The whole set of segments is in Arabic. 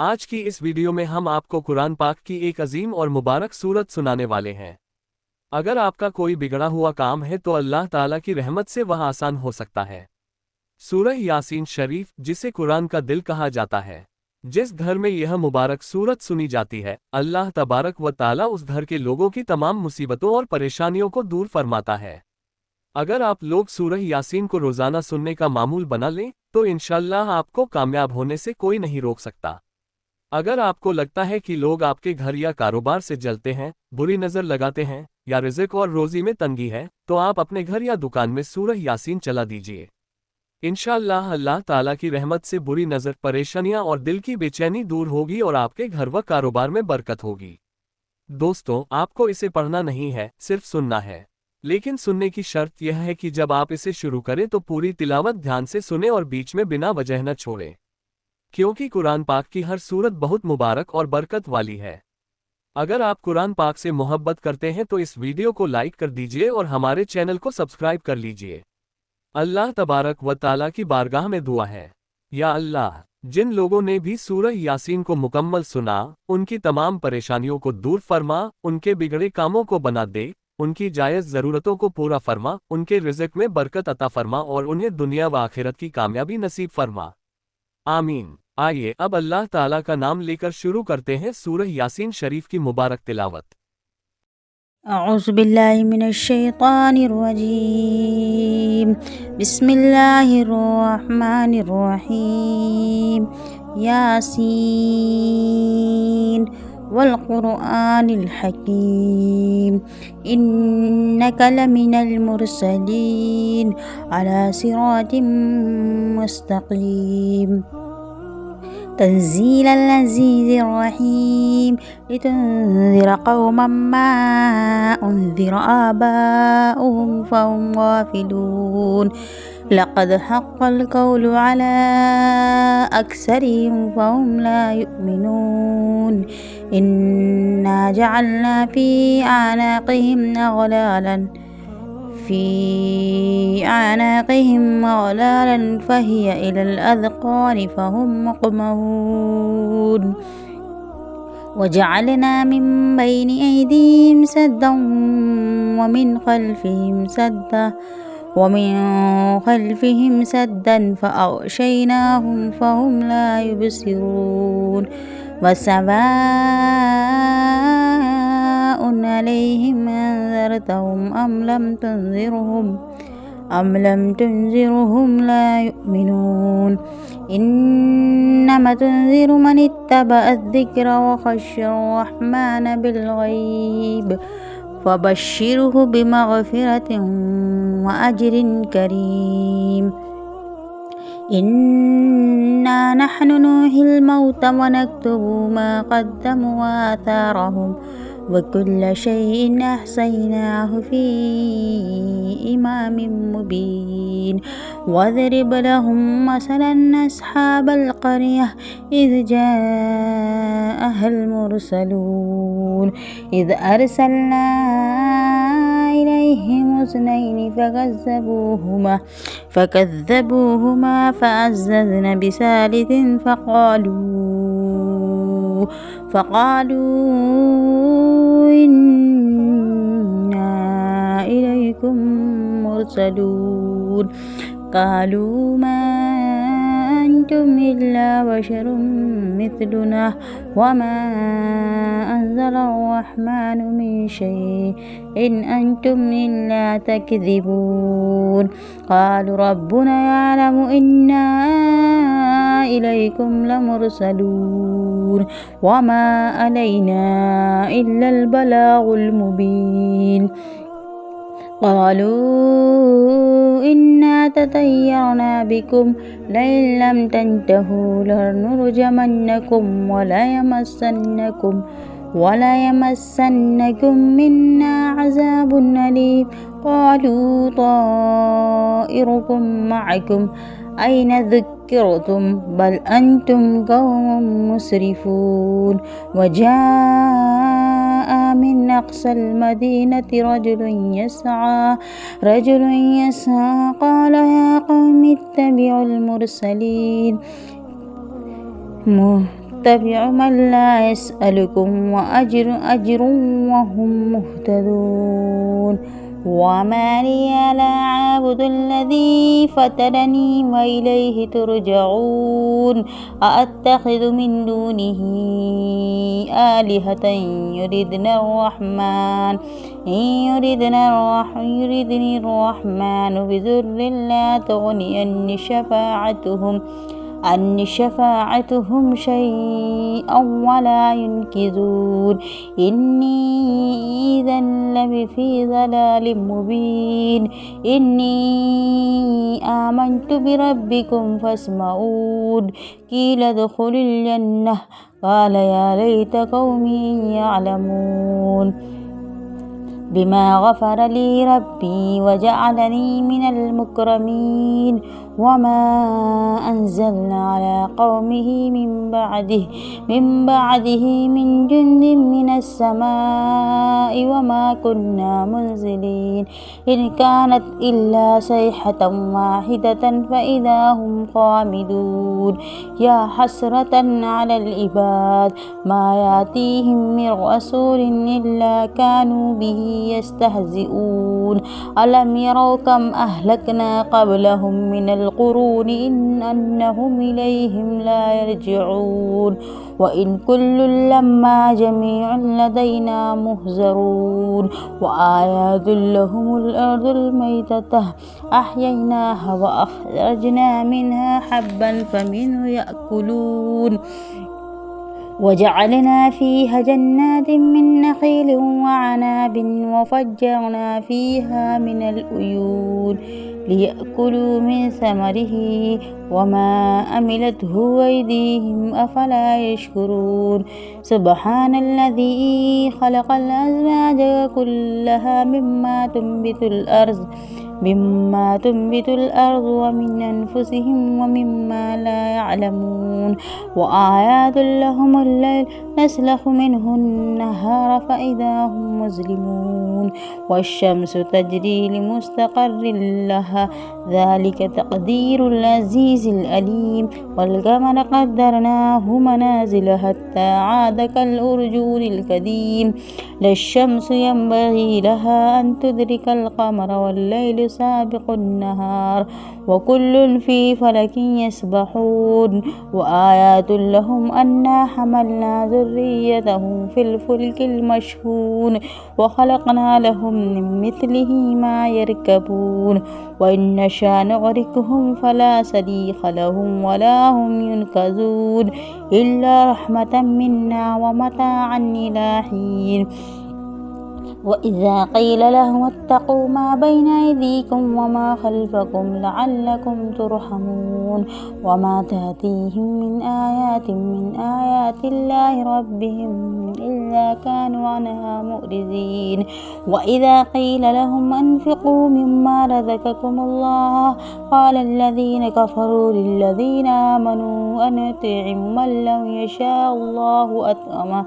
आज की इस वीडियो में हम आपको कुरान पाक की एक अजीम और मुबारक सूरत सुनाने वाले हैं। अगर आपका कोई बिगड़ा हुआ काम है तो अल्लाह ताला की रहमत से वह आसान हो सकता है। सूरह यासीन शरीफ, जिसे कुरान का दिल कहा जाता है, जिस घर में यह मुबारक सूरत सुनी जाती है, अल्लाह तबारक व ताला उस घर के लोगों की तमाम मुसीबतों और परेशानियों को दूर फरमाता है। अगर आप लोग सूरह यासीन को रोज़ाना सुनने का मामूल बना लें तो इंशाअल्लाह आपको कामयाब होने से कोई नहीं रोक सकता। अगर आपको लगता है कि लोग आपके घर या कारोबार से जलते हैं, बुरी नज़र लगाते हैं या रिज़्क और रोज़ी में तंगी है, तो आप अपने घर या दुकान में सूरह यासीन चला दीजिए। इंशाअल्लाह अल्लाह ताला की रहमत से बुरी नज़र, परेशानियां और दिल की बेचैनी दूर होगी और आपके घर व कारोबार में बरकत होगी। दोस्तों, आपको इसे पढ़ना नहीं है, सिर्फ सुनना है। लेकिन सुनने की शर्त यह है कि जब आप इसे शुरू करें तो पूरी तिलावत ध्यान से सुने और बीच में बिना वजह न छोड़ें, क्योंकि कुरान पाक की हर सूरत बहुत मुबारक और बरकत वाली है। अगर आप कुरान पाक से मोहब्बत करते हैं तो इस वीडियो को लाइक कर दीजिए और हमारे चैनल को सब्सक्राइब कर लीजिए। अल्लाह तबारक व ताला की बारगाह में दुआ है, या अल्लाह, जिन लोगों ने भी सूरह यासीन को मुकम्मल सुना, उनकी तमाम परेशानियों को दूर फरमा, उनके बिगड़े कामों को बना दे, उनकी जायज़ ज़रूरतों को पूरा फरमा, उनके रिज़्क में बरकत अता फरमा और उन्हें दुनिया व आखिरत की कामयाबी नसीब फरमा। आमीन। आइए अब अल्लाह ताला का नाम लेकर शुरू करते हैं सूरह यासीन शरीफ की मुबारक तिलावत। अऊज़ु बिल्लाहि मिनश शैतानिर रजीम। बिस्मिल्लाहिर रहमानिर रहीम। यासीन वल क़ुरआनिल हकीम। इन्नका लमिनल मुरसलीन अला सिरातिम मुस्तक़ीम। تنزيل العزيز الرحيم لتنذر قوما ما أنذر آباؤهم فهم غافلون لقد حق القول على أكثرهم فهم لا يؤمنون إنا جعلنا في أعناقهم أغلالا فهي إلى الأذقان فهم مقمحون وجعلنا من بين أيديهم سدا ومن خلفهم سدا فأغشيناهم فهم لا يبصرون وسواء عليهم أنذرتهم أم لم تنذرهم لا يؤمنون إنما تنذر من اتبع الذكر وخشى الرحمن بالغيب فبشره بمغفرة وأجر كريم. إنا نحن نحيي الموتى ونكتب ما قدموا وآثارهم وكل شيء أحصيناه في إمام مبين واضرب لهم مثلا أصحاب القرية إذ جاءها المرسلون إذ أرسلنا إليهم اثنين فكذبوهما فعززنا بثالث فقالوا إنا إليكم مرسلون قالوا ما أنتم إلا بشر مثلنا وما أنزل الرحمن من شيء إن أنتم إلا تكذبون قالوا ربنا يعلم إنا إليكم لمرسلون وما علينا إلا البلاغ المبين قالوا إنا تطيرنا بكم لئن لم تنتهوا لنرجمنكم وليمسنكم منا عذاب أليم قالوا طائركم معكم أين ذكرتم بل أنتم قوم مسرفون وجاء من أقصى المدينة رجل يسعى قال يا قوم اتبعوا المرسلين واتبعوا من لا يسألكم أجر وهم مهتدون وما لي لا أعبد الذي فطرني وإليه ترجعون أأتخذ من دونه آلهة يردني الرحمن بضر لا تغني عني شفاعتهم شيئا ولا ينقذون إني إذا لفي ضلال مبين إني آمنت بربكم فاسمعون قيل ادخل الجنة قال يا ليت قومي يعلمون بما غفر لي ربي وجعلني من المكرمين وما أنزلنا على قومه من بعده من جند من السماء وما كنا منزلين إن كانت إلا صيحة واحدة فإذا هم خامدون يا حسرة على العباد ما يأتيهم من رسول إلا كانوا به يستهزئون ألم يروا كم أهلكنا قبلهم من القرون أنهم إليهم لا يرجعون وإن كل لما جميع لدينا محضرون وآيات لهم الأرض الميتة أحييناها وأخرجنا منها حبا فمنه يأكلون وجعلنا فيها جنات من نخيل وعناب وفجرنا فيها من العيون ليأكلوا من ثمره وما عملته أيديهم أفلا يشكرون سبحان الذي خلق الأزواج كلها مما تنبت الأرض ومن أنفسهم ومما لا يعلمون وآيات لهم الليل نسلخ منه النهار فإذا هم مظلمون والشمس تجري لمستقر لها ذلك تقدير العزيز العليم والقمر قدرناه منازل حتى عاد كالأرجون القديم لا الشمس ينبغي لها أن تدرك القمر والليل سابق النهار وكل في فلك يسبحون وآيات لهم أنا حملنا ذريتهم في الفلك المشحون وخلقنا لهم من مثله ما يركبون وإن نشأ نغرقهم فلا صريخ لهم ولا هم ينقذون إلا رحمة منا ومتاعا إلى حين وإذا قيل لهم اتقوا ما بين أيديكم وما خلفكم لعلكم ترحمون وما تأتيهم من آيات الله ربهم إلا كانوا عنها مؤرزين وإذا قيل لهم أنفقوا مما رزقكم الله قال الذين كفروا للذين آمنوا أنطعم من لو يشاء الله أطعمه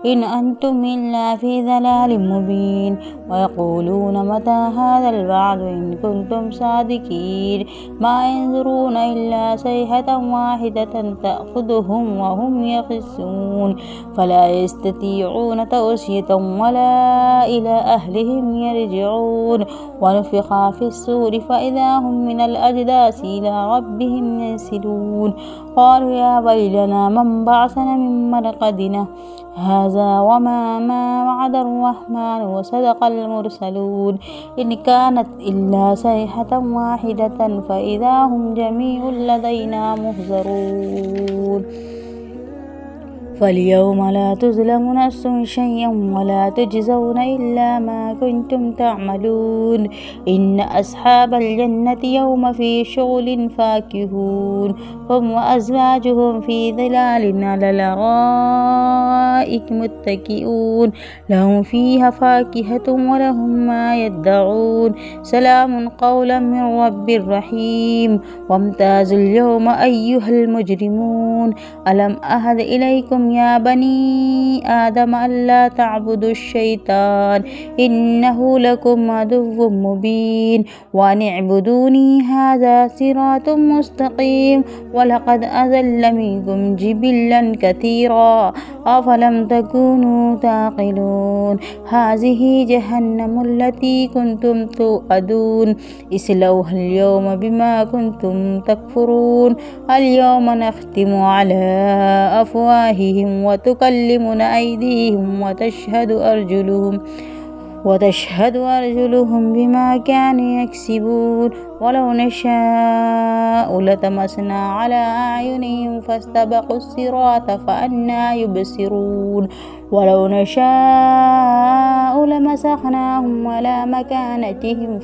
إن أنتم إلا في ضلال مبين ويقولون متى هذا الوعد إن كنتم صادقين ما ينظرون إلا صيحة واحدة تأخذهم وهم يخصمون فلا يستطيعون توصية ولا إلى أهلهم يرجعون ونفخ في الصور فإذا هم من الأجداث إلى ربهم ينسلون قالوا يا ويلنا من بعثنا من مرقدنا هذا وما وعد الرحمن وصدق المرسلون إن كانت إلا صيحة واحدة فإذا هم جميع لدينا محضرون فاليوم لا تظلم نفس شيئا ولا تجزون إلا ما كنتم تعملون إن أصحاب الجنة يوم في شغل فاكهون هم وأزواجهم في ظلال على الأرائك متكئون لهم فيها فاكهة ولهم ما يدعون سلام قولا من رب رحيم وامتازوا اليوم أيها المجرمون ألم أهد إليكم لكم يا بني آدم ألا تعبدوا الشيطان إنه لكم عدو مبين وأن اعبدوني هذا صراط مستقيم ولقد أضل منكم جبلا كثيرا أفلم تكونوا تعقلون هذه جهنم التي كنتم توعدون اصلوها اليوم بما كنتم تكفرون اليوم نختم على أفواههم وتكلمنا أيديهم وتشهد أرجلهم بما كانوا يكسبون ولو نشاء لطمسنا على أعينهم فاستبقوا الصراط فأنى يبصرون ولو نشاء لمسخناهم على مكانتهم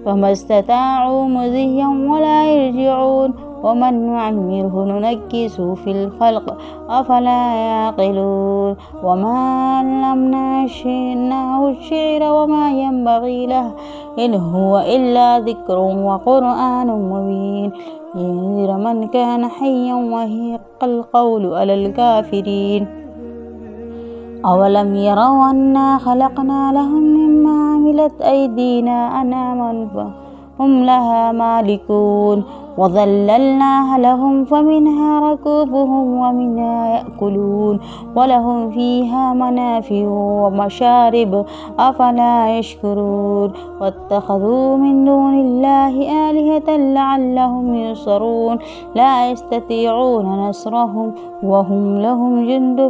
فما استطاعوا مضيا ولا يرجعون ومن نعمره ننكسه في الخلق أفلا يعقلون وما علمناه الشعر وما ينبغي له إن هو إلا ذكر وقرآن مبين لينذر من كان حيا ويحق القول على الكافرين أولم يروا أنا خلقنا لهم مما عملت أيدينا أنعاما فهم لها مالكون وظللناها لهم فمنها ركوبهم ومنها يأكلون ولهم فيها منافع ومشارب أفلا يشكرون واتخذوا من دون الله آلهة لعلهم ينصرون لا يستطيعون نصرهم وهم لهم جند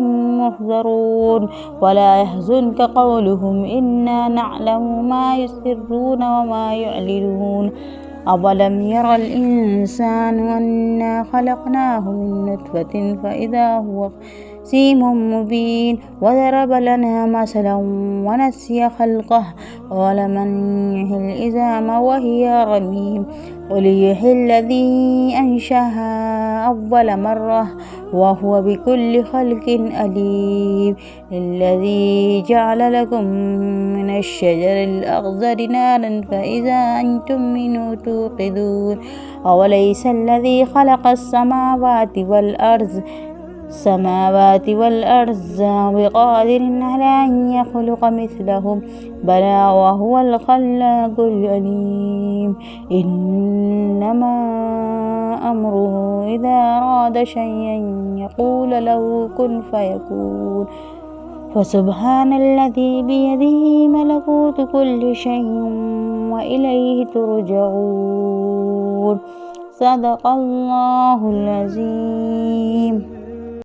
محضرون ولا يحزنك قولهم إنا نعلم ما يسرون وما يعلنون أولم ير الإنسان أنا خلقناه من نطفة فإذا هو خصيم مبين وضرب لنا مثلا ونسي خلقه قال من يحيي العظام وهي رميم قل يحيي الذي أنشأها أول مرة وهو بكل خلق عليم الذي جعل لكم من الشجر الأخضر نارا فإذا أنتم منه توقدون أوليس الذي خلق السماوات والأرض بقادر على أن يخلق مثلهم بلى وهو الخلاق العليم إنما أمره إذا أراد شيئا يقول له كن فيكون فسبحان الذي بيده ملكوت كل شيء وإليه ترجعون صدق الله العظيم.